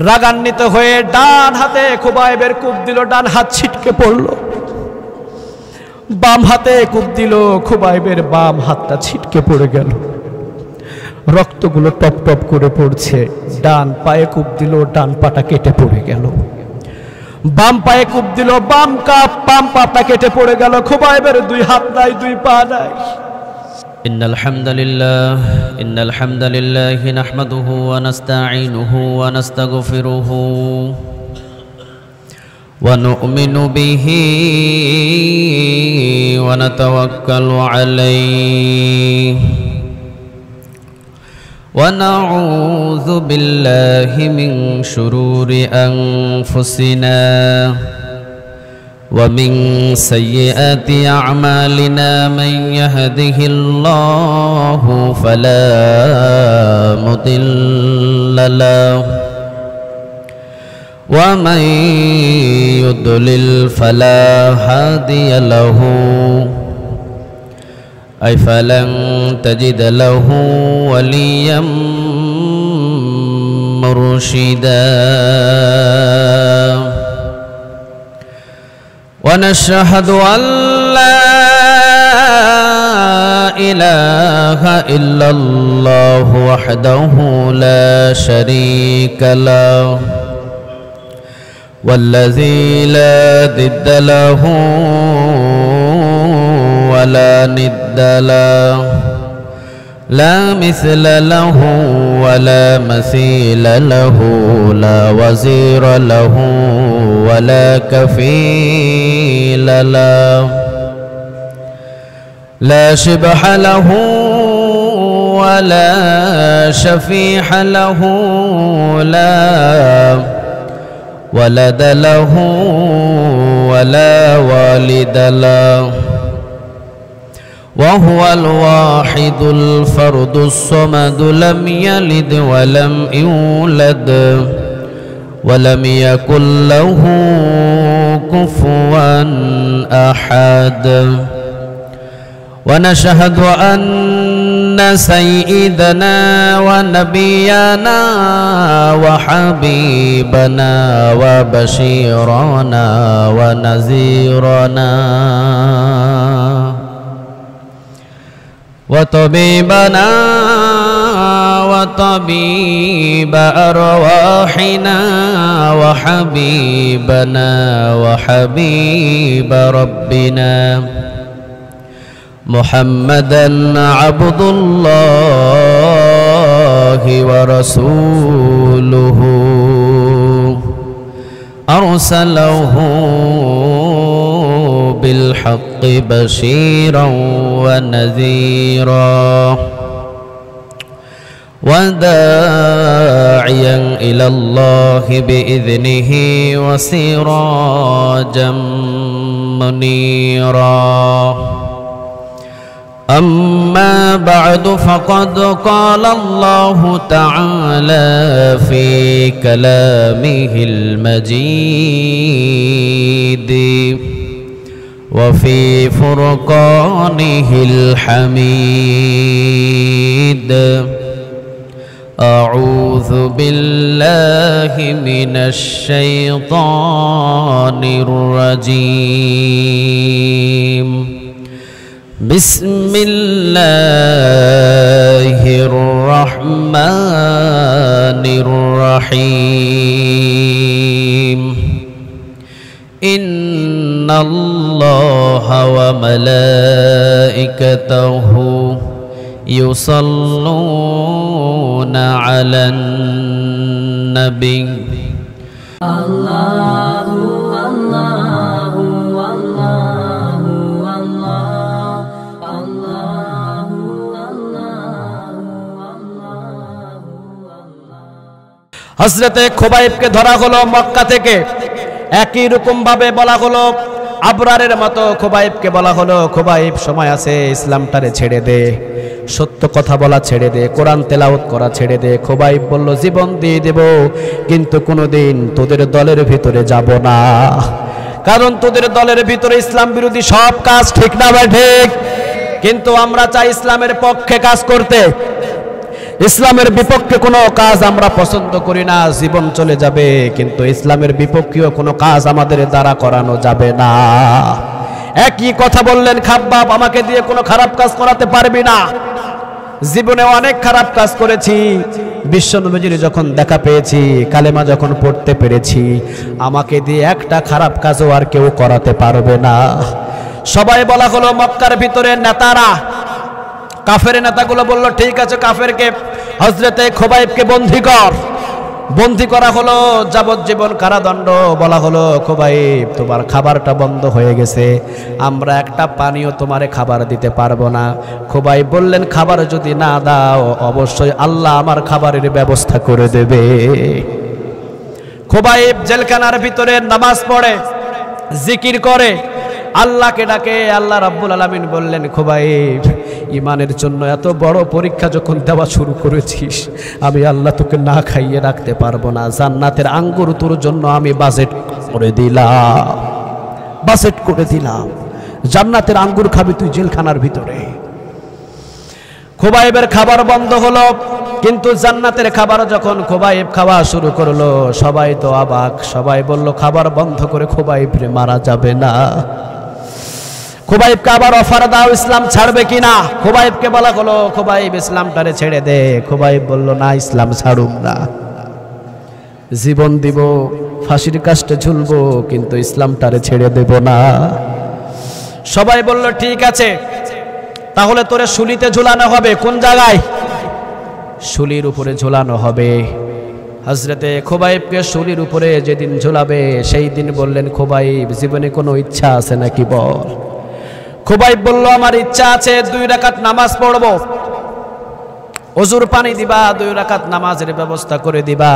রাগান্বিত হয়ে ডান হাতে খুবাইবের কূপ দিল, ডান হাত ছিটকে পড়ল। বাম হাতে কূপ দিল, খুবাইবের বাম হাতটা ছিটকে পড়ে গেল, রক্তগুলো টপ টপ করে পড়ছে। ডান পায়ে কূপ দিল, ডান পাটা কেটে পড়ে গেল। বাম পায়ে কূপ দিল, বাম পাটা কেটে পড়ে গেল। খুবাইবের দুই হাত নাই, দুই পা নাই। ইন্নাল হামদালিল্লাহ নাহমাদুহু ওয়া নাস্তাঈনুহু ওয়া নাস্তাগফিরুহু ওয়া নু'মিনু বিহি ওয়া নাতাওয়াক্কালু আলাইহি ওয়া নাউযু বিল্লাহি মিন শুরুরি আনফুসিনা ومن سيئات أعمالنا من يهده الله فلا مضل له ومن يضلل فلا هادي له أي فلن تجد له وليا مرشدا ونشهد أن لا إله إلا الله وحده لا شريك له والذي لا ضد له ولا ند له لا مثل له ولا مثيل له لا وزير له ولا كفيل له لا شبح له ولا شفيح له لا ولد له ولا والد له وهو الواحد الفرد الصمد لم يلد ولم يولد ولم يكن له كفوا أحد ونشهد أن سيدنا ونبينا وحبيبنا وبشيرنا ونذيرنا وطبيبنا وطبيب أرواحنا وحبيبنا وحبيب ربنا محمدا عبد الله ورسوله أرسله بالحق بشيرا ونذيرا وداعيا إلى الله بإذنه وسراجا منيرا أما بعد فقد قال الله تعالى في كلامه المجيد وفي فرقانه الحميد أعوذ بالله من الشيطان الرجيم بسم الله الرحمن الرحيم إن الله وملائكته يصلون على النبي الله الله الله হযরতে খুবাইবকে ধরা হলো মক্কা থেকে। একই রকম ভাবে বলা হলো আবরারের মতো খুবাইবকে বলা হলো, খুবাইব সময় আছে, ইসলামটারে ছেড়ে দে, সত্য কথা বলা ছেড়ে দে, কোরআন তেলাওয়াত করা ছেড়ে দে। খুবাইব বলল জীবন দিয়ে দেব, কিন্তু কোনোদিন তোদের দলের ভিতরে যাব না, কারণ তোদের দলের ভিতরে ইসলাম বিরোধী সব কাজ, ঠিক না ভাই ঠিক? কিন্তু আমরা চাই ইসলামের পক্ষে কাজ করতে, ইসলামের বিপক্ষে কোনো কাজ আমরা পছন্দ করি না, জীবন চলে যাবে, কিন্তু ইসলামের বিপক্ষেও কোনো কাজ আমাদের দ্বারা করানো যাবে না। একই কথা বললেন খাব্বাব, আমাকে দিয়ে কোনো খারাপ কাজ করাতে পারবি না। জীবনে অনেক খারাপ কাজ করেছি, বিশ্বনবীজির যখন দেখা পেয়েছি, কালেমা যখন পড়তে পেরেছি, আমাকে দিয়ে একটা খারাপ কাজও আর কেউ করাতে পারবে না। সবাই বলা হলো মক্কার ভিতরে নেতারা, কাফের নেতাগুলো বলল ঠিক আছে, কাফেরকে হযরতে খুবাইবকে বন্দী কর। বন্দী করা হলো, যাবজ্জীবন কারাদণ্ড। বলা হলো খুবাইব তোমার খাবারটা বন্ধ হয়ে গেছে, আমরা একটা পানিও তোমারে খাবার দিতে পারবো না। খুবাইব বললেন খাবার যদি না দাও অবশ্যই আল্লাহ আমার খাবারের ব্যবস্থা করে দেবে। খুবাইব জেলখানার ভিতরে নামাজ পড়ে, জিকির করে, আল্লাহকে ডাকে। আল্লাহ রাব্বুল আলামিন বললেন খুবাইব ইমানের জন্য এত বড় পরীক্ষা যখন দেওয়া শুরু করেছিস, আমি আল্লাহ তোকে না খাইয়ে রাখতে পারবো না। জান্নাতের আঙ্গুর তোর জন্য আমি বাজেট করে দিলাম, বাজেট করে দিলাম, জান্নাতের আঙ্গুর খাবি তুই জেলখানার ভিতরে। খুবাইবের খাবার বন্ধ হলো, কিন্তু জান্নাতের খাবার যখন খুবাইব খাওয়া শুরু করলো সবাই তো অবাক। সবাই বলল খাবার বন্ধ করে খুবাইবরে মারা যাবে না। খুবাইবকে আবার অফার দাও, ইসলাম ছাড়বে কিনা। খুবাইবকে বলা হলো খুবাইব ইসলামটারে ছেড়ে দে। খুবাইব বলল না, ইসলাম ছাড়ুম না, জীবন দিব, ফাঁসির কাস্টে ঝুলবো, কিন্তু ইসলামটারে ছেড়ে দেব না। সবাই বলল ঠিক আছে, তাহলে তোরে শুলিতে ঝুলানো হবে। কোন জায়গায়? শুলির উপরে ঝুলানো হবে। হযরতে খুবাইবকে শুলির উপরে যেদিন ঝুলাবে সেই দিন বললেন খুবাইব জীবনে কোনো ইচ্ছা আছে নাকি বল। খুবাইব বলল আমার ইচ্ছা আছে, 2 রাকাত নামাজ পড়ব, ওজুর পানি দিবা, 2 রাকাত নামাজের ব্যবস্থা করে দিবা।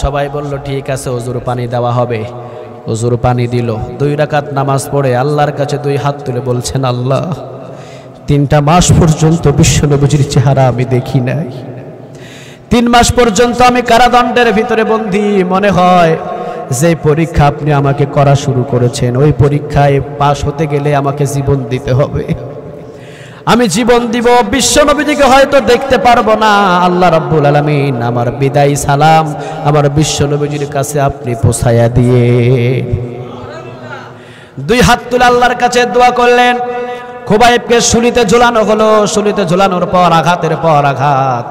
সবাই বলল ঠিক আছে, ওজুর পানি দেওয়া হবে। ওজুর পানি দিল, 2 রাকাত নামাজ পড়ে আল্লাহর কাছে 2 হাত তুলে বলছেন আল্লাহ 3টা মাস পর্যন্ত বিশ্বনবীর চেহারা আমি দেখি নাই, 3 মাস পর্যন্ত আমি কারাদণ্ডের ভিতরে বন্দী। মনে হয় যে পরীক্ষা আপনি আমাকে করা শুরু করেছেন ওই পরীক্ষায় পাশ হতে গেলে আমাকে জীবন দিতে হবে। আমি জীবন দিব, বিশ্বনবীকে হয়তো দেখতে পারবো না। আল্লাহ রাব্বুল আলামিন আমার বিদায় সালাম আমার বিশ্বনবীর কাছে আপনি পৌঁছায়া দিয়ে। 2 হাত তুলে আল্লাহর কাছে দোয়া করলেন। খুবাইবকে শুলিতে ঝুলানো হলো, শুলিতে ঝুলানোর পর আঘাতের পর আঘাত।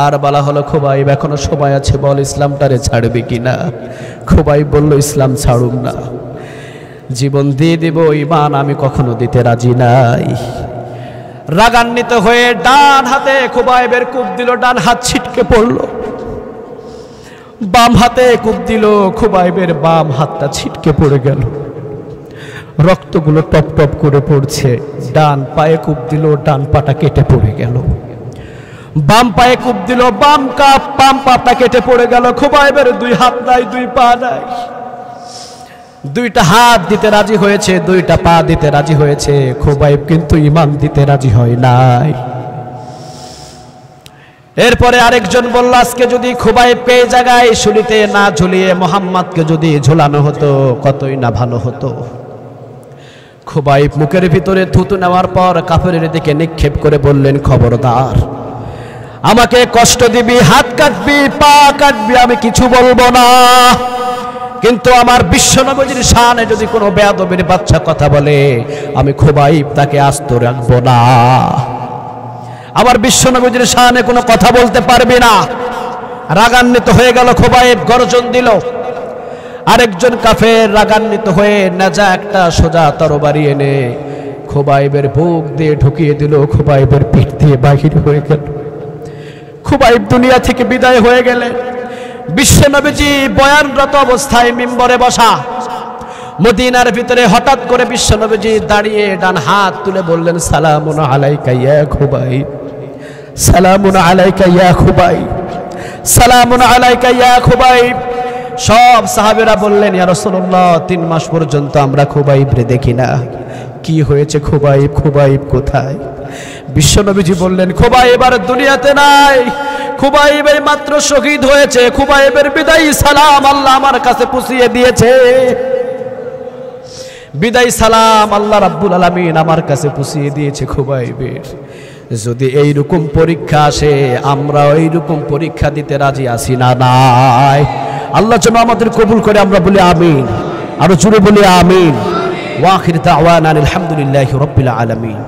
আর বলা হলো খুবাইব এখনো সময় আছে, বল ইসলামটারে ছাড়বি কিনা। খুবাইব বলল ইসলাম ছাড়ুম না, জীবন দিয়ে দেব, ঈমান আমি কখনো দিতে রাজি নাই। রাগান্বিত হয়ে ডান হাতে খুবাইবের কূপ দিল, ডান হাত ছিটকে পড়ল। বাম হাতে কূপ দিল, খুবাইবের বাম হাতটা ছিটকে পড়ে গেল, রক্তগুলো টপ টপ করে পড়ছে। ডান পায়ে কূপ দিল, ডান পাটা কেটে পড়ে গেল। বাম পায়ে কূপ দিল, বাম পাটা কেটে পড়ে গেল। খুবাইবের 2 হাত নাই, 2 পা নাই। 2টা হাত দিতে রাজি হয়েছে, 2টা পা দিতে রাজি হয়েছে, খুবাইব কিন্তু ঈমান দিতে রাজি হয় নাই। এরপরে আরেকজন বলল আজকে যদি খুবাইবকে এই জায়গায় শুলিতে না ঝুলিয়ে মুহাম্মদকে যদি ঝুলানো হতো কতই না ভালো হতো। খুবাইব মুখের ভিতরে থুতু নেওয়ার পর কাফেরের দিকে নিক্ষেপ করে বললেন খবরদার, আমাকে কষ্ট দিবি, হাত কাটবি, পা কাটবি, আমি কিছু বলবো না, কিন্তু আমার বিশ্বনবীর শানে যদি কোনো বেয়াদবের বাচ্চা কথা বলে আমি খুবাইব তাকে আস্ত রাখবো না। আমার বিশ্বনবীর শানে কোনো কথা বলতে পারবি না। রাগান্বিত হয়ে গেল খুবাইব, গর্জন দিল। আরেকজন কাফের রাগান্বিত হয়ে নেজা একটা সোজা তরবারি এনে খুবাইবের বুক দিয়ে ঢুকিয়ে দিল, খুবাইবের পিঠ দিয়ে বাহির হয়ে গেল। খুবাইব দুনিয়া থেকে বিদায় হয়ে গেলেন। বিশ্বনবীজি বয়ানরত অবস্থায় মিম্বরে বসা, মদিনার ভিতরে হঠাৎ করে বিশ্বনবীজি দাঁড়িয়ে ডান হাত তুলে বললেন সালামুন আলাইকা ইয়া খুবাইব, সালামুন আলাইকা ইয়া খুবাইব, সালামুন আলাইকা ইয়া খুবাইব। সব সাহাবীরা বললেন ইয়া রাসূলুল্লাহ 3 মাস পর্যন্ত আমরা খুবাইবরে দেখি না, কি হয়েছে খুবাইব, খুবাইব কোথায়? বিশ্বনবীজি বললেন খুবাইব আর দুনিয়াতে নাই, খুবাইব এই মাত্র শহীদ হয়েছে, খুবাইবের বিদায়ী সালাম আল্লাহ আমার কাছে পৌঁছিয়ে দিয়েছে। বিদায়ী সালাম আল্লাহ রাব্বুল আলামিন আমার কাছে পৌঁছিয়ে দিয়েছে খুবাইবের। যদি এইরকম পরীক্ষা আসে আমরা ওইরকম পরীক্ষা দিতে রাজি আছি না নাই? আল্লাহ যেন আমাদের কবুল করে, আমরা বলি আমিন, আরো জোরে বলি আমিন। ওয়া আখির দাওয়ানা আলহামদুলিল্লাহি রাব্বিল আলামিন।